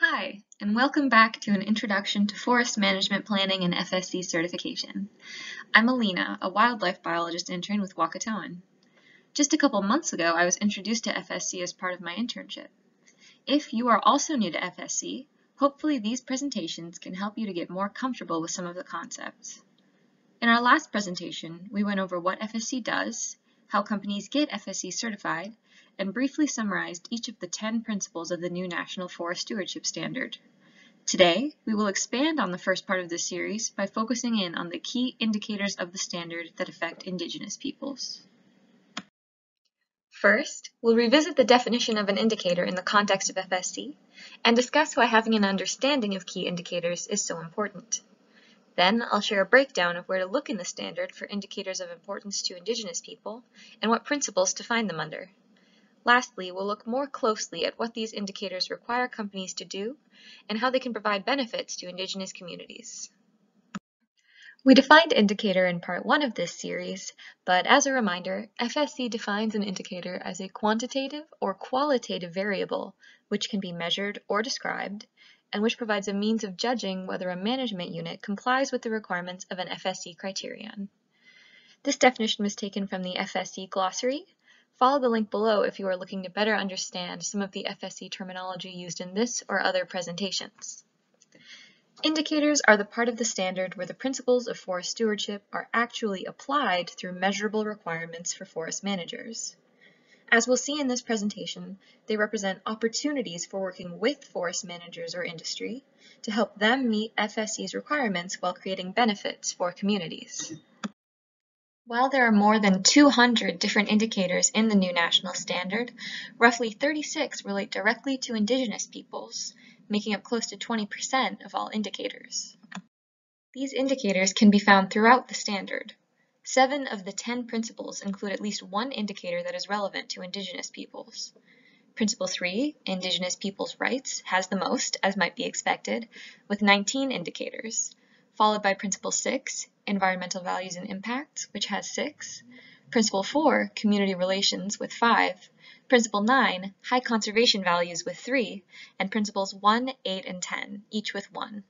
Hi, and welcome back to an introduction to forest management planning and FSC certification. I'm Alina, a wildlife biologist intern with Wakatoan. Just a couple months ago, I was introduced to FSC as part of my internship. If you are also new to FSC, hopefully these presentations can help you to get more comfortable with some of the concepts. In our last presentation, we went over what FSC does, how companies get FSC certified, and briefly summarized each of the 10 principles of the new National Forest Stewardship Standard. Today, we will expand on the first part of this series by focusing in on the key indicators of the standard that affect Indigenous peoples. First, we'll revisit the definition of an indicator in the context of FSC and discuss why having an understanding of key indicators is so important. Then I'll share a breakdown of where to look in the standard for indicators of importance to Indigenous people and what principles to find them under. Lastly, we'll look more closely at what these indicators require companies to do and how they can provide benefits to Indigenous communities. We defined indicator in part 1 of this series, but as a reminder, FSC defines an indicator as a quantitative or qualitative variable which can be measured or described, and which provides a means of judging whether a management unit complies with the requirements of an FSC criterion. This definition was taken from the FSC glossary. Follow the link below if you are looking to better understand some of the FSC terminology used in this or other presentations. Indicators are the part of the standard where the principles of forest stewardship are actually applied through measurable requirements for forest managers. As we'll see in this presentation, they represent opportunities for working with forest managers or industry to help them meet FSC's requirements while creating benefits for communities. While there are more than 200 different indicators in the new national standard, roughly 36 relate directly to Indigenous peoples, making up close to 20% of all indicators. These indicators can be found throughout the standard. 7 of the 10 principles include at least one indicator that is relevant to Indigenous peoples. Principle 3, Indigenous Peoples' Rights, has the most, as might be expected, with 19 indicators, followed by Principle 6, Environmental Values and Impacts, which has 6, Principle 4, Community Relations, with 5, Principle 9, High Conservation Values, with 3, and Principles 1, 8, and 10, each with 1.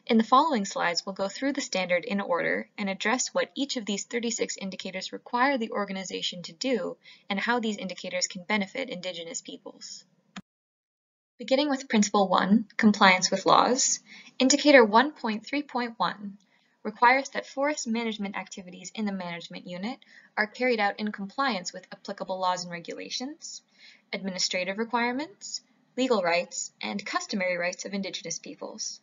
In the following slides, we'll go through the standard in order and address what each of these 36 indicators require the organization to do and how these indicators can benefit Indigenous peoples. Beginning with Principle 1, Compliance with Laws, Indicator 1.3.1 requires that forest management activities in the management unit are carried out in compliance with applicable laws and regulations, administrative requirements, legal rights, and customary rights of Indigenous peoples.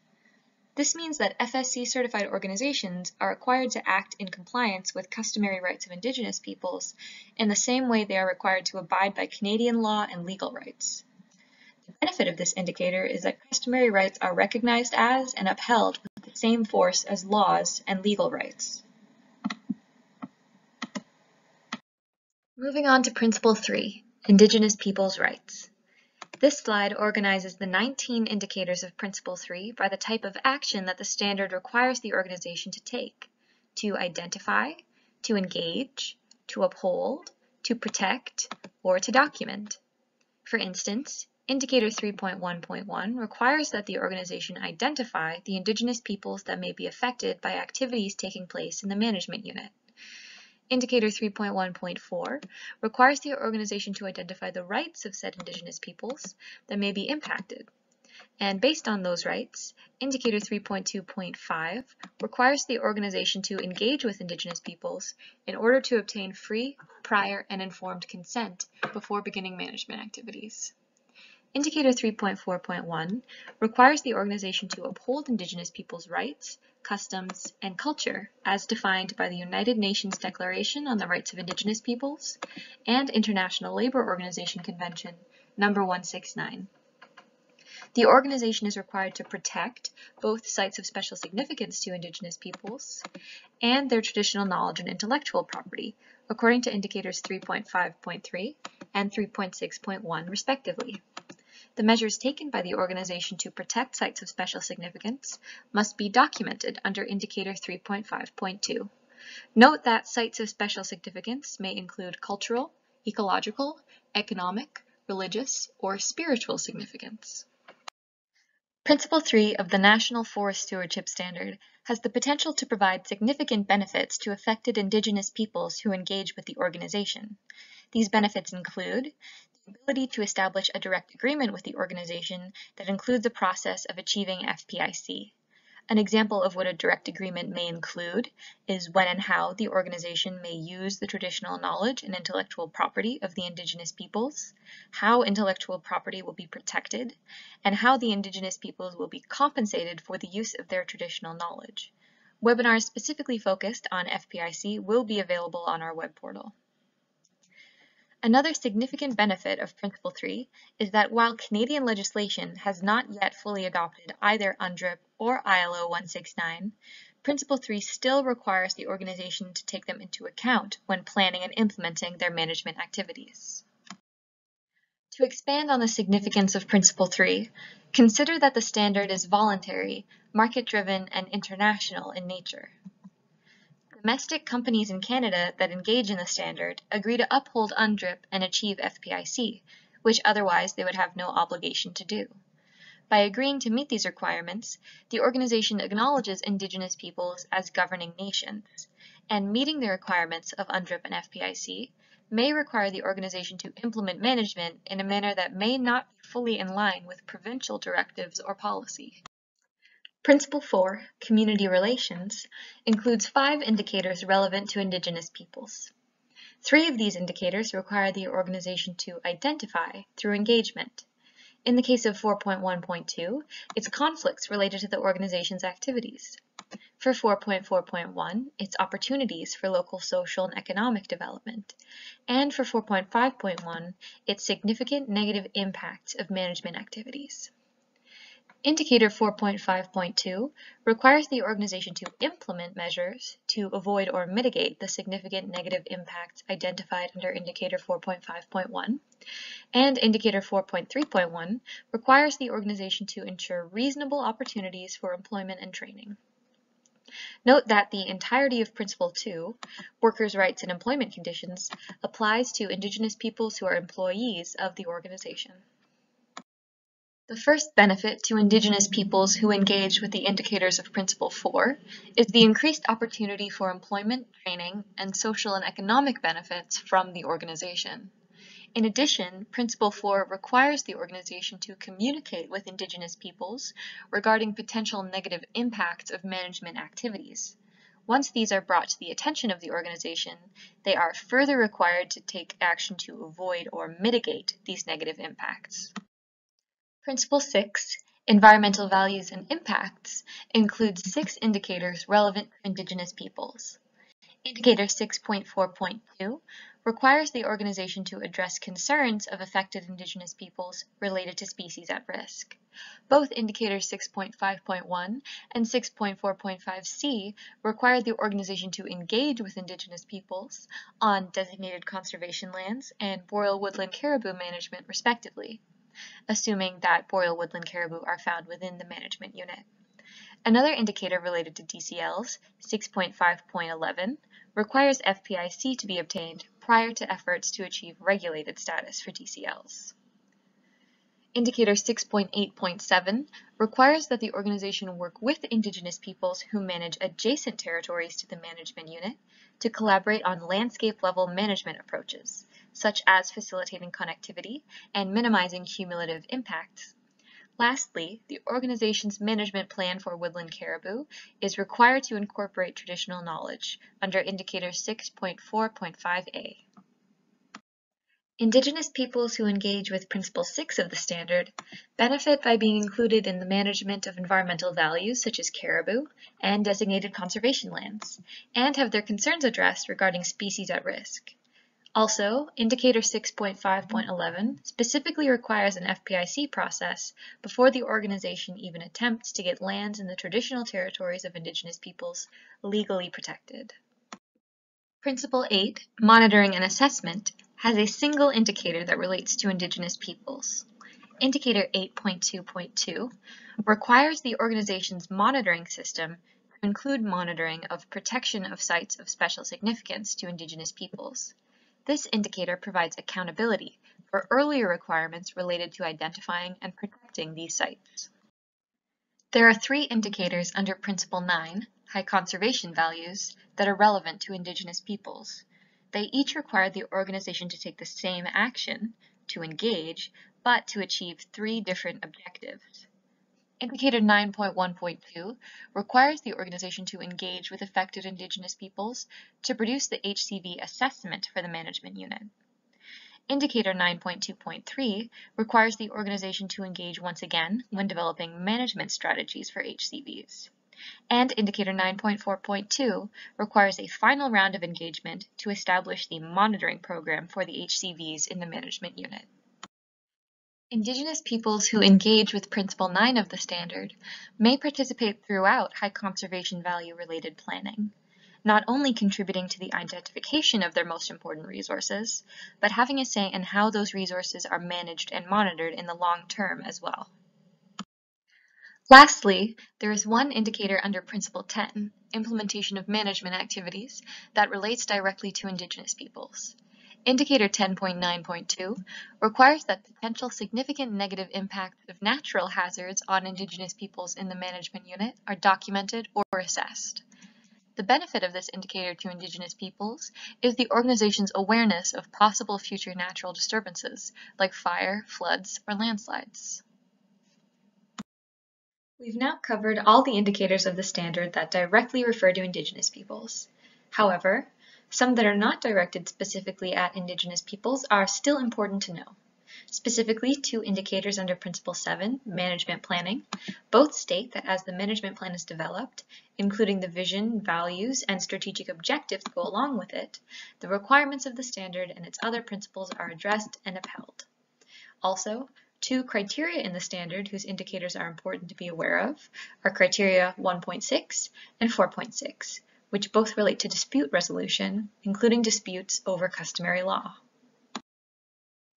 This means that FSC certified organizations are required to act in compliance with customary rights of Indigenous peoples in the same way they are required to abide by Canadian law and legal rights. The benefit of this indicator is that customary rights are recognized as and upheld with the same force as laws and legal rights. Moving on to Principle 3, Indigenous Peoples' Rights. This slide organizes the 19 indicators of Principle 3 by the type of action that the standard requires the organization to take: to identify, to engage, to uphold, to protect, or to document. For instance, Indicator 3.1.1 requires that the organization identify the Indigenous peoples that may be affected by activities taking place in the management unit. Indicator 3.1.4 requires the organization to identify the rights of said Indigenous peoples that may be impacted. And based on those rights, Indicator 3.2.5 requires the organization to engage with Indigenous peoples in order to obtain free, prior, and informed consent before beginning management activities. Indicator 3.4.1 requires the organization to uphold Indigenous peoples' rights, customs, and culture as defined by the United Nations Declaration on the Rights of Indigenous Peoples and International Labour Organization Convention number 169. The organization is required to protect both sites of special significance to Indigenous peoples and their traditional knowledge and intellectual property, according to Indicators 3.5.3 and 3.6.1 respectively. The measures taken by the organization to protect sites of special significance must be documented under Indicator 3.5.2. Note that sites of special significance may include cultural, ecological, economic, religious, or spiritual significance. Principle 3 of the National Forest Stewardship Standard has the potential to provide significant benefits to affected Indigenous peoples who engage with the organization. These benefits include the ability to establish a direct agreement with the organization that includes a process of achieving FPIC. An example of what a direct agreement may include is when and how the organization may use the traditional knowledge and intellectual property of the Indigenous peoples, how intellectual property will be protected, and how the Indigenous peoples will be compensated for the use of their traditional knowledge. Webinars specifically focused on FPIC will be available on our web portal. Another significant benefit of Principle 3 is that while Canadian legislation has not yet fully adopted either UNDRIP or ILO 169, Principle 3 still requires the organization to take them into account when planning and implementing their management activities. To expand on the significance of Principle 3, consider that the standard is voluntary, market-driven, and international in nature. Domestic companies in Canada that engage in the standard agree to uphold UNDRIP and achieve FPIC, which otherwise they would have no obligation to do. By agreeing to meet these requirements, the organization acknowledges Indigenous peoples as governing nations, and meeting the requirements of UNDRIP and FPIC may require the organization to implement management in a manner that may not be fully in line with provincial directives or policy. Principle 4, Community Relations, includes 5 indicators relevant to Indigenous peoples. 3 of these indicators require the organization to identify through engagement. In the case of 4.1.2, it's conflicts related to the organization's activities. For 4.4.1, it's opportunities for local social and economic development. And for 4.5.1, it's significant negative impacts of management activities. Indicator 4.5.2 requires the organization to implement measures to avoid or mitigate the significant negative impacts identified under Indicator 4.5.1, and Indicator 4.3.1 requires the organization to ensure reasonable opportunities for employment and training. Note that the entirety of Principle 2, Workers' Rights and Employment Conditions, applies to Indigenous peoples who are employees of the organization. The first benefit to Indigenous peoples who engage with the indicators of Principle 4 is the increased opportunity for employment, training, and social and economic benefits from the organization. In addition, Principle 4 requires the organization to communicate with Indigenous peoples regarding potential negative impacts of management activities. Once these are brought to the attention of the organization, they are further required to take action to avoid or mitigate these negative impacts. Principle 6, Environmental Values and Impacts, includes 6 indicators relevant to Indigenous peoples. Indicator 6.4.2 requires the organization to address concerns of affected Indigenous peoples related to species at risk. Both Indicators 6.5.1 and 6.4.5c require the organization to engage with Indigenous peoples on designated conservation lands and boreal woodland caribou management, respectively, assuming that boreal woodland caribou are found within the management unit. Another indicator related to DCLs, 6.5.11, requires FPIC to be obtained prior to efforts to achieve regulated status for DCLs. Indicator 6.8.7 requires that the organization work with Indigenous peoples who manage adjacent territories to the management unit to collaborate on landscape-level management approaches, such as facilitating connectivity and minimizing cumulative impacts. Lastly, the organization's management plan for woodland caribou is required to incorporate traditional knowledge under Indicator 6.4.5a. Indigenous peoples who engage with Principle 6 of the standard benefit by being included in the management of environmental values such as caribou and designated conservation lands, and have their concerns addressed regarding species at risk. Also, Indicator 6.5.11 specifically requires an FPIC process before the organization even attempts to get lands in the traditional territories of Indigenous peoples legally protected. Principle 8, Monitoring and Assessment, has a single indicator that relates to Indigenous peoples. Indicator 8.2.2 requires the organization's monitoring system to include monitoring of protection of sites of special significance to Indigenous peoples. This indicator provides accountability for earlier requirements related to identifying and protecting these sites. There are 3 indicators under Principle 9, high conservation values, that are relevant to Indigenous peoples. They each require the organization to take the same action, to engage, but to achieve 3 different objectives. Indicator 9.1.2 requires the organization to engage with affected Indigenous peoples to produce the HCV assessment for the management unit. Indicator 9.2.3 requires the organization to engage once again when developing management strategies for HCVs. And Indicator 9.4.2 requires a final round of engagement to establish the monitoring program for the HCVs in the management unit. Indigenous peoples who engage with Principle 9 of the standard may participate throughout high conservation value related planning, not only contributing to the identification of their most important resources, but having a say in how those resources are managed and monitored in the long term as well. Lastly, there is one indicator under Principle 10, implementation of management activities, that relates directly to Indigenous peoples. Indicator 10.9.2 requires that potential significant negative impacts of natural hazards on Indigenous peoples in the management unit are documented or assessed. The benefit of this indicator to Indigenous peoples is the organization's awareness of possible future natural disturbances, like fire, floods, or landslides. We've now covered all the indicators of the standard that directly refer to Indigenous peoples. However, some that are not directed specifically at Indigenous peoples are still important to know. Specifically, 2 indicators under Principle 7, Management Planning, both state that as the management plan is developed, including the vision, values, and strategic objectives that go along with it, the requirements of the standard and its other principles are addressed and upheld. Also, 2 criteria in the standard whose indicators are important to be aware of are criteria 1.6 and 4.6, which both relate to dispute resolution, including disputes over customary law.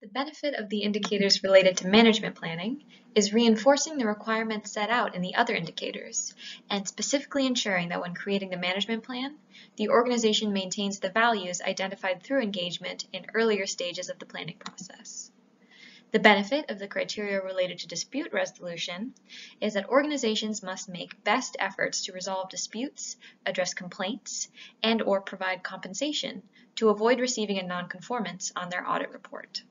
The benefit of the indicators related to management planning is reinforcing the requirements set out in the other indicators, and specifically ensuring that when creating the management plan, the organization maintains the values identified through engagement in earlier stages of the planning process. The benefit of the criteria related to dispute resolution is that organizations must make best efforts to resolve disputes, address complaints, and/or provide compensation to avoid receiving a nonconformance on their audit report.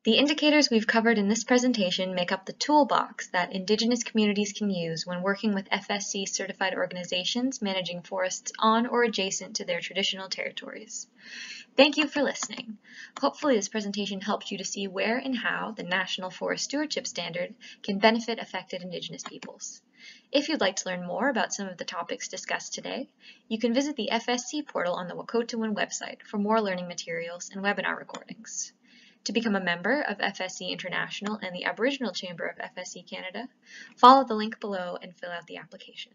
The indicators we've covered in this presentation make up the toolbox that Indigenous communities can use when working with FSC certified organizations managing forests on or adjacent to their traditional territories. Thank you for listening. Hopefully this presentation helped you to see where and how the National Forest Stewardship Standard can benefit affected Indigenous peoples. If you'd like to learn more about some of the topics discussed today, you can visit the FSC portal on the Wahkohtowin website for more learning materials and webinar recordings. To become a member of FSC International and the Aboriginal Chamber of FSC Canada, follow the link below and fill out the application.